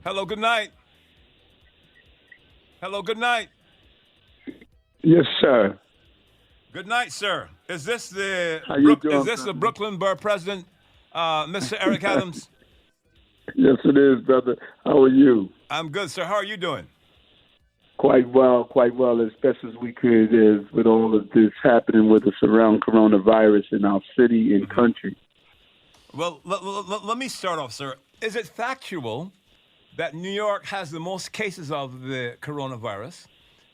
Hello, good night. Hello, good night. Yes, sir. Good night, sir. How you Is doing, this the brother? Brooklyn Borough president, Mr. Eric Adams? Yes, it is, brother. How are you? I'm good, sir. How are you doing? Quite well, as best as we could, is with all of this happening with us around coronavirus in our city and country. Well, let me start off, sir. Is it factual that New York has the most cases of the coronavirus?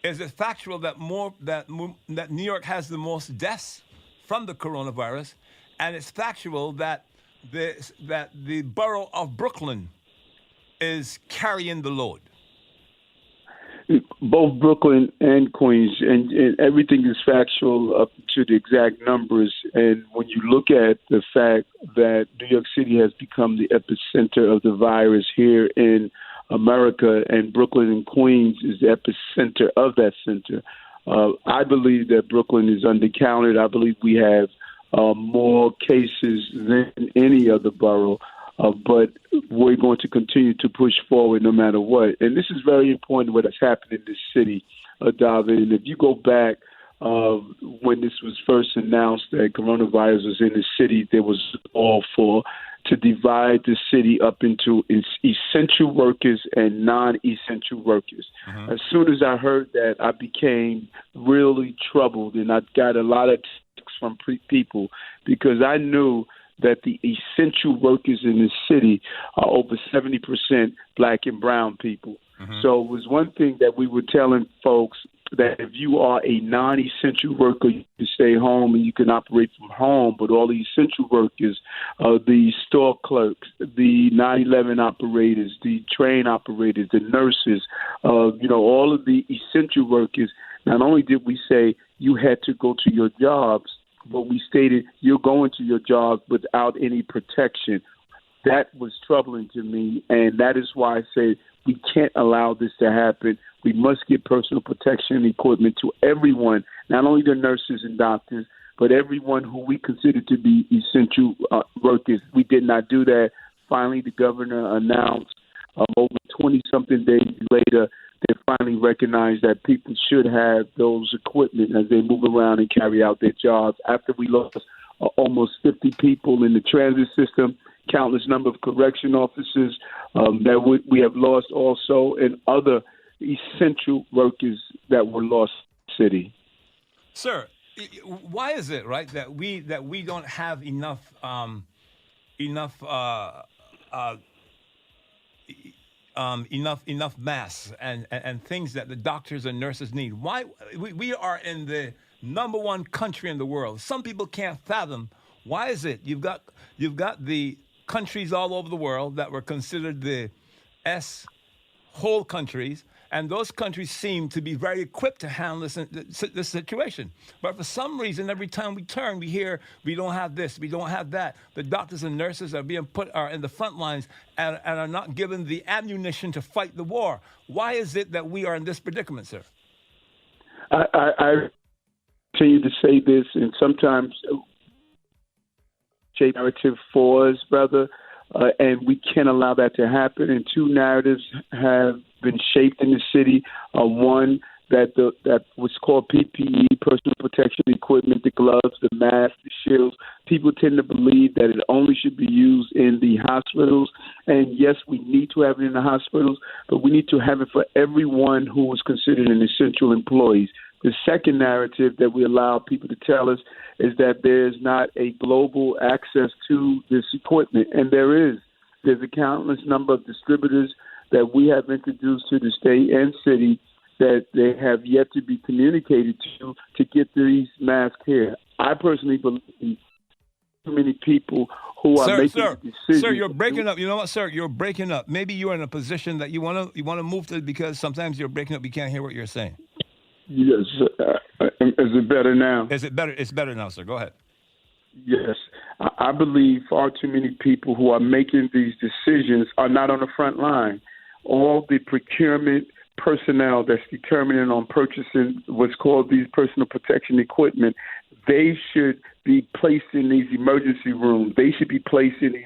Is it factual that that New York has the most deaths from the coronavirus? And it's factual that the borough of Brooklyn is carrying the load. Both Brooklyn and Queens, and everything is factual up to the exact numbers. And when you look at the fact that New York City has become the epicenter of the virus here in America, and Brooklyn and Queens is the epicenter of that center, I believe that Brooklyn is undercounted. I believe we have more cases than any other borough. But we're going to continue to push forward no matter what. And this is very important what has happened in this city, Dahved. And if you go back when this was first announced that coronavirus was in the city, there was all for to divide the city up into essential workers and non-essential workers. As soon as I heard that, I became really troubled, and I got a lot of texts from people because I knew that the essential workers in the city are over 70% black and brown people. So it was one thing that we were telling folks that if you are a non-essential worker, you can stay home and you can operate from home, but all the essential workers, the store clerks, the 911 operators, the train operators, the nurses, all of the essential workers, not only did we say you had to go to your jobs, but we stated you're going to your job without any protection. That was troubling to me, and that is why I say we can't allow this to happen. We must get personal protection equipment to everyone, not only the nurses and doctors, but everyone who we consider to be essential workers. We did not do that. Finally, the governor announced over 20-something days later, they finally recognized that people should have those equipment as they move around and carry out their jobs. After we lost almost 50 people in the transit system, countless number of correction officers that we have lost also, and other essential workers that were lost in the city. Sir, why is it right that we don't have enough enough enough masks and things that the doctors and nurses need? Why we are in the number one country in the world. Some people can't fathom why is it you've got the countries all over the world that were considered the S whole countries, and those countries seem to be very equipped to handle this situation. But for some reason, every time we turn, we hear we don't have this, we don't have that. The doctors and nurses are in the front lines and are not given the ammunition to fight the war. Why is it that we are in this predicament, sir? I continue to say this, and sometimes shape narrative for us, brother, and we can't allow that to happen. And two narratives have been shaped in the city. One that was called PPE, personal protection equipment, the gloves, the masks, the shields. People tend to believe that it only should be used in the hospitals. And yes, we need to have it in the hospitals, but we need to have it for everyone who is considered an essential employee. The second narrative that we allow people to tell us is that there is not a global access to this equipment, and there is. There's a countless number of distributors that we have introduced to the state and city that they have yet to be communicated to get these masks here. I personally believe too many people who are making decisions. Sir, you're breaking up. You know what, sir? You're breaking up. Maybe you're in a position that you want to move to, because sometimes you're breaking up. We can't hear what you're saying. Yes. Is it better now? Is it better? It's better now, sir. Go ahead. Yes. I believe far too many people who are making these decisions are not on the front line. All the procurement personnel that's determining on purchasing what's called these personal protection equipment, they should be placed in these emergency rooms. They should be placed in these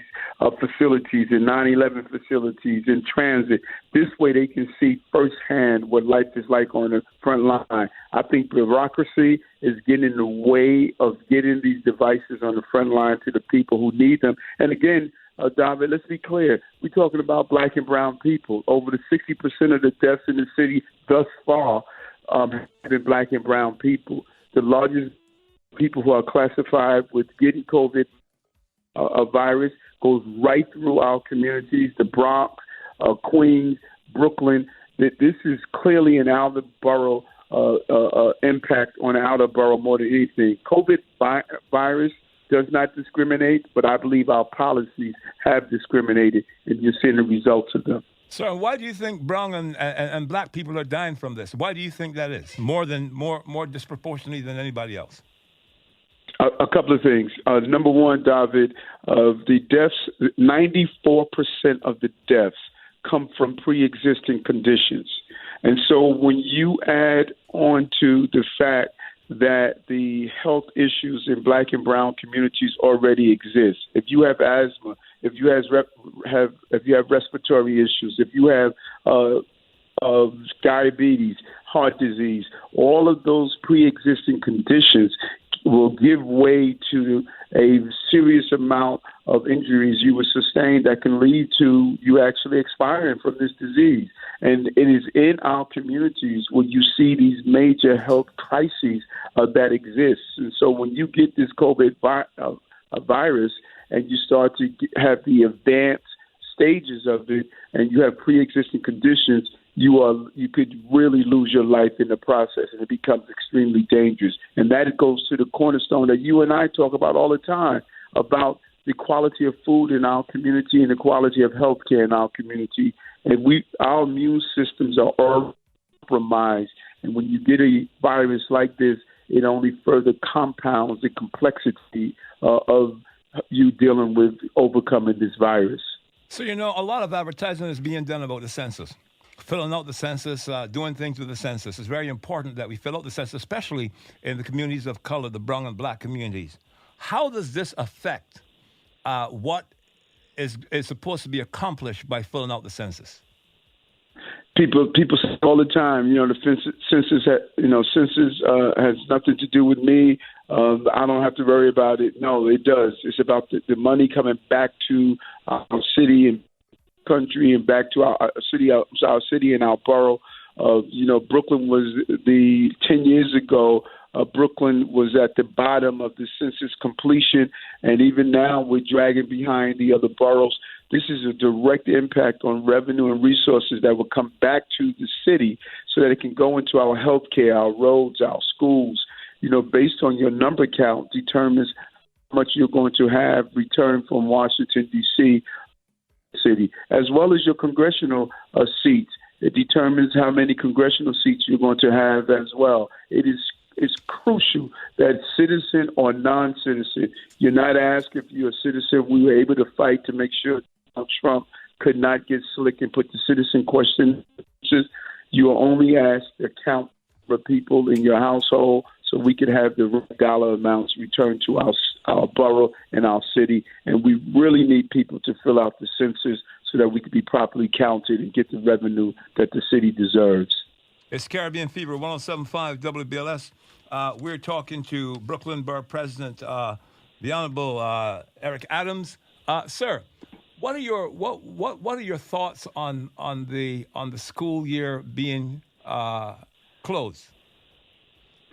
facilities, in 9/11 facilities, in transit. This way they can see firsthand what life is like on the front line. I think bureaucracy is getting in the way of getting these devices on the front line to the people who need them. And again, Dahved, let's be clear. We're talking about black and brown people. Over the 60% of the deaths in the city thus far have been black and brown people. The largest people who are classified with getting COVID virus goes right through our communities, the Bronx, Queens, Brooklyn. This is clearly an outer borough impact on the outer borough more than anything. COVID virus does not discriminate, but I believe our policies have discriminated, and you're seeing the results of them. So why do you think brown and black people are dying from this? Why do you think that is more disproportionately than anybody else? A couple of things. Number one, Dahved, the deaths, 94% of the deaths come from pre-existing conditions. And so when you add on to the fact that the health issues in black and brown communities already exist. If you have asthma, if you have respiratory issues, if you have diabetes, heart disease, all of those pre-existing conditions will give way to a serious amount of injuries you will sustain that can lead to you actually expiring from this disease. And it is in our communities where you see these major health crises that exist. And so when you get this COVID virus and you start to have the advanced stages of it and you have pre-existing conditions, you could really lose your life in the process, and it becomes extremely dangerous. And that goes to the cornerstone that you and I talk about all the time, about the quality of food in our community and the quality of health care in our community. And our immune systems are all compromised. And when you get a virus like this, it only further compounds the complexity of you dealing with overcoming this virus. So, a lot of advertising is being done about the census. Filling out the census, doing things with the census. It's very important that we fill out the census, especially in the communities of color, the brown and black communities. How does this affect what is supposed to be accomplished by filling out the census? People say all the time, the census has nothing to do with me. I don't have to worry about it. No, it does. It's about the money coming back to our city and country and back to our city and our borough. Brooklyn was 10 years ago. Brooklyn was at the bottom of the census completion, and even now we're dragging behind the other boroughs. This is a direct impact on revenue and resources that will come back to the city so that it can go into our health care, our roads, our schools. Based on your number count determines how much you're going to have returned from Washington, D.C., city, as well as your congressional seats. It determines how many congressional seats you're going to have as well. It's crucial that citizen or non-citizen, you're not asked if you're a citizen. We were able to fight to make sure Trump could not get slick and put the citizen question. You are only asked to count for people in your household so we could have the dollar amounts returned to our borough and our city. And we really need people to fill out the census so that we can be properly counted and get the revenue that the city deserves. It's Caribbean Fever, 107.5 WBLS. We're talking to Brooklyn Borough President, the Honorable Eric Adams. Sir, what are your thoughts on the school year being closed,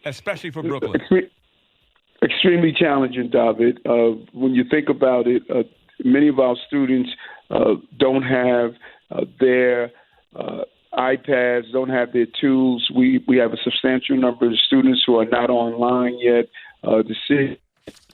especially for Brooklyn? Extremely challenging, Dahved. When you think about it, many of our students don't have their iPads, don't have their tools. We have a substantial number of students who are not online yet. The city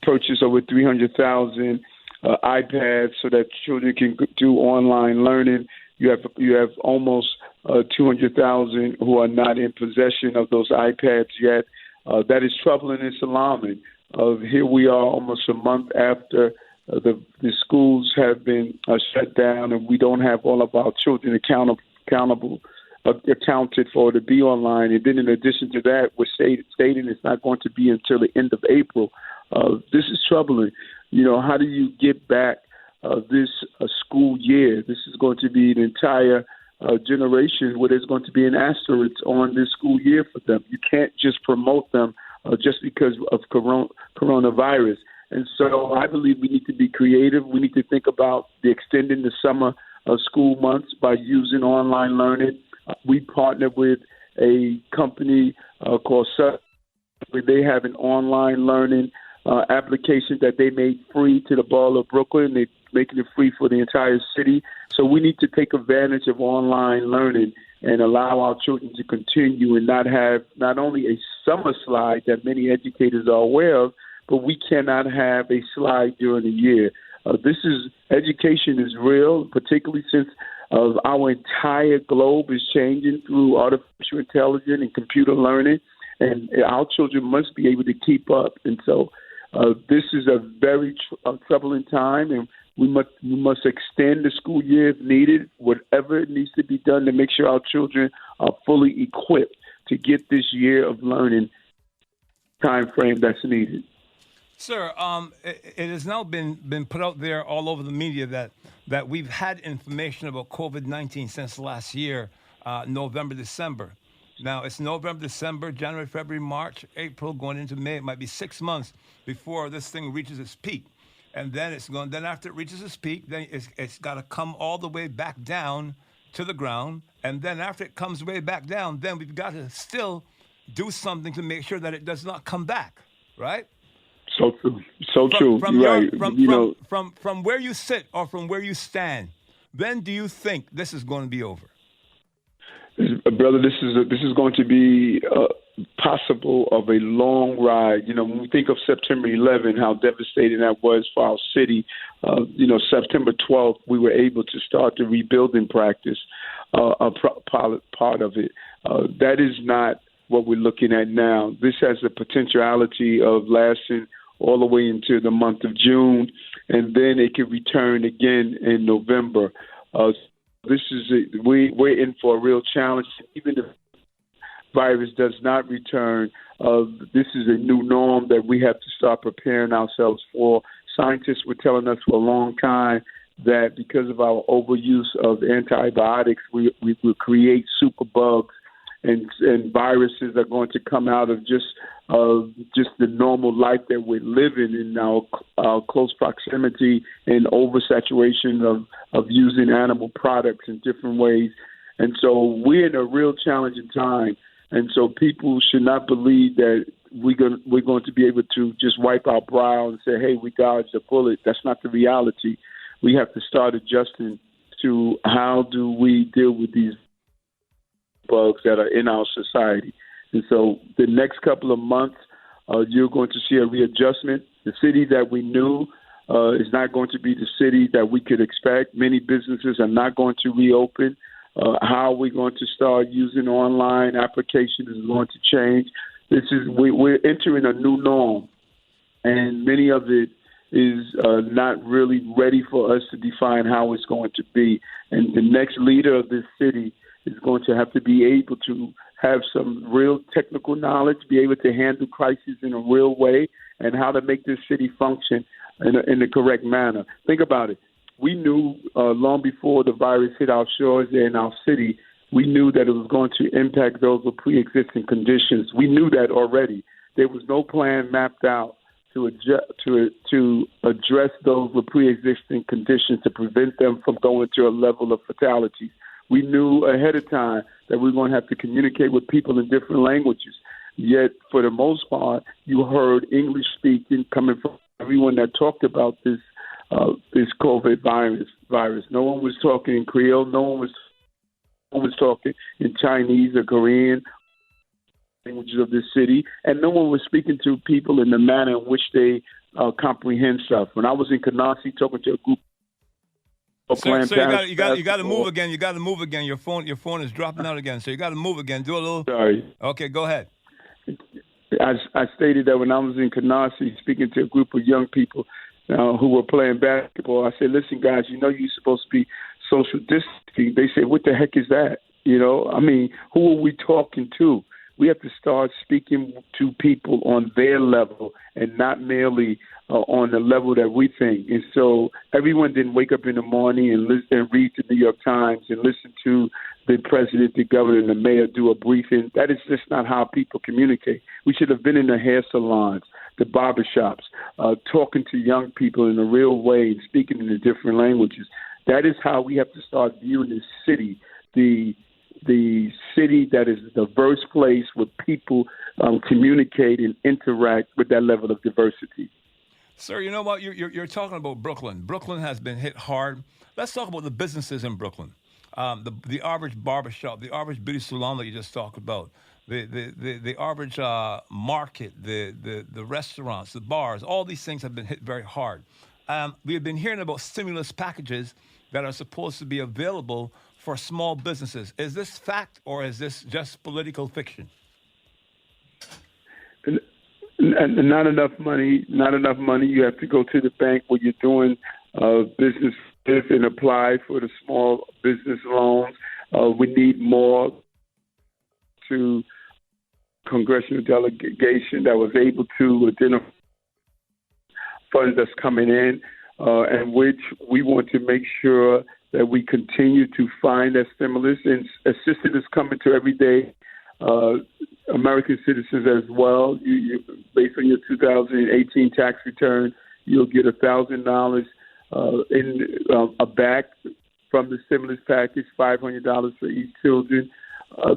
purchased over 300,000 iPads so that children can do online learning. You have almost 200,000 who are not in possession of those iPads yet. That is troubling and alarming. Here we are almost a month after the schools have been shut down, and we don't have all of our children accounted for to be online. And then in addition to that, we're stating it's not going to be until the end of April This is troubling. How do you get back this school year? This is going to be an entire generation where there's going to be an asterisk on this school year for them. You can't just promote them just because of coronavirus. And so I believe we need to be creative. We need to think about extending the summer school months by using online learning. We partnered with a company called Sut, where they have an online learning application that they made free to the Borough of Brooklyn. They're making it free for the entire city. So we need to take advantage of online learning and allow our children to continue and not have not only a summer slide that many educators are aware of, but we cannot have a slide during the year. Education is real, particularly since our entire globe is changing through artificial intelligence and computer learning, and our children must be able to keep up. And so this is a very troubling time, and we must extend the school year if needed, whatever needs to be done to make sure our children are fully equipped to get this year of learning time frame that's needed. Sir, it has now been put out there all over the media that we've had information about COVID-19 since last year, November, December. Now, it's November, December, January, February, March, April, going into May. It might be 6 months before this thing reaches its peak. And then then after it reaches its peak, then it's got to come all the way back down to the ground. And then after it comes way back down, then we've got to still do something to make sure that it does not come back, right? So true. So true. From where you sit or from where you stand, when do you think this is going to be over? Brother, this is going to be possible of a long ride. When we think of September 11, how devastating that was for our city, September 12th, we were able to start the rebuilding practice, part of it. That is not what we're looking at now. This has the potentiality of lasting all the way into the month of June, and then it could return again in November. We're in for a real challenge. Even if the virus does not return, this is a new norm that we have to start preparing ourselves for. Scientists were telling us for a long time that because of our overuse of antibiotics, we will create superbugs, and viruses are going to come out of just the normal life that we're living in our close proximity and oversaturation of using animal products in different ways. And so we're in a real challenging time. And so people should not believe that we're going to be able to just wipe our brow and say, hey, we dodged a bullet. That's not the reality. We have to start adjusting to how do we deal with these bugs that are in our society. And so the next couple of months, you're going to see a readjustment. The city that we knew is not going to be the city that we could expect. Many businesses are not going to reopen. How we're going to start using online applications is going to change. We're entering a new norm, and many of it is not really ready for us to define how it's going to be. And the next leader of this city is going to have to be able to have some real technical knowledge, be able to handle crises in a real way, and how to make this city function in the correct manner. Think about it. We knew long before the virus hit our shores in our city, we knew that it was going to impact those with pre-existing conditions. We knew that already. There was no plan mapped out to address those with pre-existing conditions to prevent them from going to a level of fatalities. We knew ahead of time that we were going to have to communicate with people in different languages. Yet, for the most part, you heard English speaking coming from everyone that talked about this COVID virus. No one was talking in Creole. No one was talking in Chinese or Korean languages of this city, and no one was speaking to people in the manner in which they comprehend stuff. When I was in Canarsie talking to a group. So you got to move again. You got to move again. Your phone is dropping out again. So you got to move again. Do a little. Sorry. Okay, go ahead. I stated that when I was in Canarsie speaking to a group of young people who were playing basketball, I said, "Listen, guys, you're supposed to be social distancing." They said, "What the heck is that?" Who are we talking to? We have to start speaking to people on their level and not merely on the level that we think. And so everyone didn't wake up in the morning and listen and read the New York Times and listen to the president, the governor, and the mayor do a briefing. That is just not how people communicate. We should have been in the hair salons, the barbershops, talking to young people in a real way and speaking in the different languages. That is how we have to start viewing this city, the city that is a diverse place where people communicate and interact with that level of diversity. Sir, you know what? You're talking about Brooklyn. Brooklyn has been hit hard. Let's talk about the businesses in Brooklyn. The average barbershop, the average beauty salon that you just talked about, the average market, the restaurants, the bars, all these things have been hit very hard. We have been hearing about stimulus packages that are supposed to be available for small businesses. Is this fact or is this just political fiction? Not enough money. Not enough money. You have to go to the bank where you're doing business with and apply for the small business loans. We need more to congressional delegation that was able to identify funds that's coming in, and which we want to make sure that we continue to find that stimulus. And assistance is coming to everyday American citizens as well. You, based on your 2018 tax return, you'll get $1,000 back from the stimulus package, $500 for each children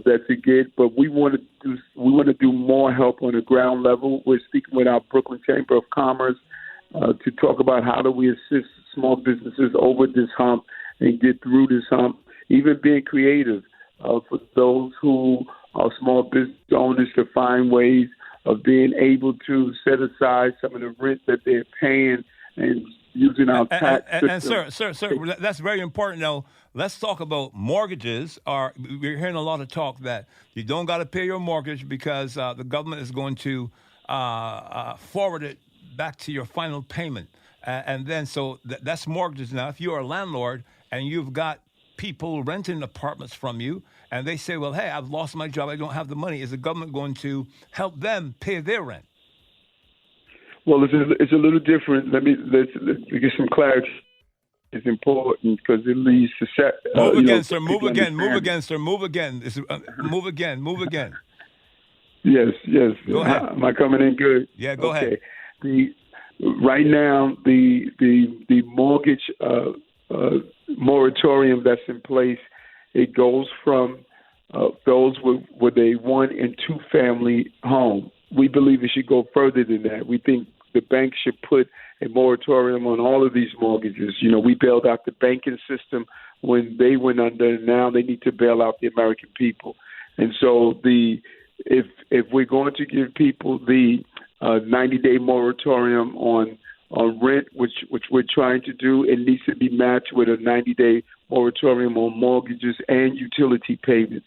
that you get. But we want to do more help on the ground level. We're speaking with our Brooklyn Chamber of Commerce to talk about how do we assist small businesses over this hump and get through this hump. Even being creative for those who are small business owners to find ways of being able to set aside some of the rent that they're paying and using our tax system. And sir, that's very important. Now, let's talk about mortgages. We're hearing a lot of talk that you don't got to pay your mortgage because the government is going to forward it back to your final payment. And then so that's mortgages. Now, if you're a landlord and you've got people renting apartments from you, and they say, well, hey, I've lost my job, I don't have the money, is the government going to help them pay their rent? Well, it's a little different. Let's get some clarity. It's important because it leads to move again, sir. Move again, sir. Move again. Move again. Yes. Go ahead. Am I coming in good? Yeah, go ahead. Right now, the mortgage moratorium that's in place, it goes from those with a 1- and 2-family home. We believe it should go further than that. We think the bank should put a moratorium on all of these mortgages. You know, we bailed out the banking system when they went under. Now they need to bail out the American people. And so if we're going to give people the 90-day moratorium on rent, which we're trying to do, it needs to be matched with a 90-day moratorium on mortgages and utility payments.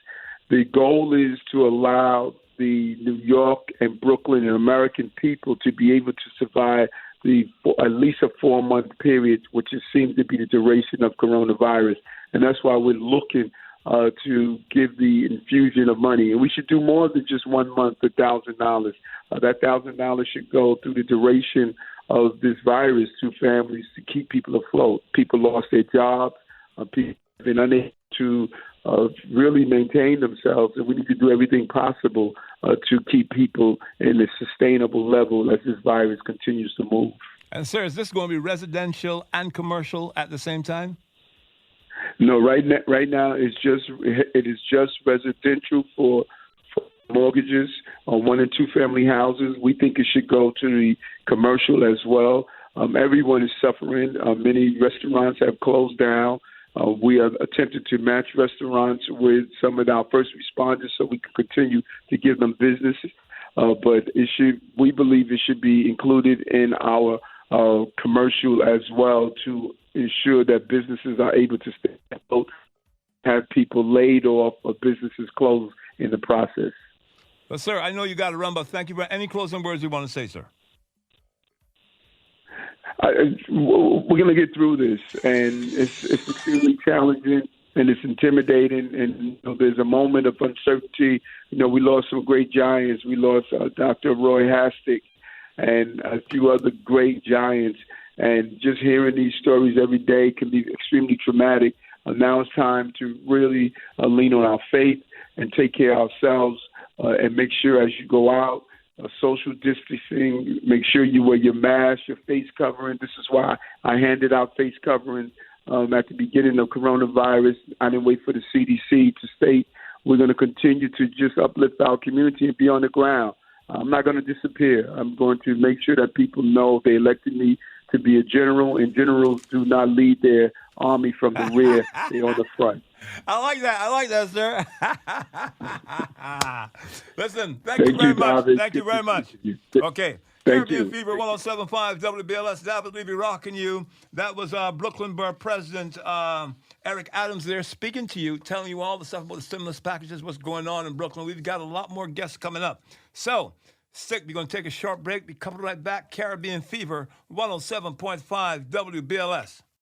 The goal is to allow the New York and Brooklyn and American people to be able to survive at least a 4-month period, which seems to be the duration of coronavirus. And that's why we're looking to give the infusion of money. And we should do more than just 1 month, $1,000. That $1,000 should go through the duration of this virus to families to keep people afloat. People lost their jobs. People have been unable to really maintain themselves, and we need to do everything possible to keep people in a sustainable level as this virus continues to move. And sir, is this going to be residential and commercial at the same time? No, right now it is just residential for mortgages on 1- and 2-family houses. We think it should go to the commercial as well. Everyone is suffering. Many restaurants have closed down. We have attempted to match restaurants with some of our first responders so we can continue to give them business. But we believe it should be included in our commercial as well to ensure that businesses are able to stay afloat, have people laid off or businesses closed in the process. Well, sir, I know you got to run, but thank you for any closing words you want to say, sir. We're going to get through this, and it's extremely challenging. and it's intimidating. And there's a moment of uncertainty. We lost some great giants. We lost Dr. Roy Hastick and a few other great giants. And just hearing these stories every day can be extremely traumatic. Now it's time to really lean on our faith and take care of ourselves and make sure as you go out, social distancing, make sure you wear your mask, your face covering. This is why I handed out face covering at the beginning of coronavirus. I didn't wait for the CDC to state we're going to continue to just uplift our community and be on the ground. I'm not going to disappear. I'm going to make sure that people know they elected me to be a general, and generals do not lead their army from the rear. They're on the front. I like that, sir. Listen, thank you very much. Dahved. Thank you very much. Okay. Thank Caribbean you. Fever 107.5 WBLS. Dahved Levy rocking you. That was Brooklyn Borough President Eric Adams there speaking to you, telling you all the stuff about the stimulus packages, what's going on in Brooklyn. We've got a lot more guests coming up. So, we're going to take a short break. Be coming right back. Caribbean Fever 107.5 WBLS.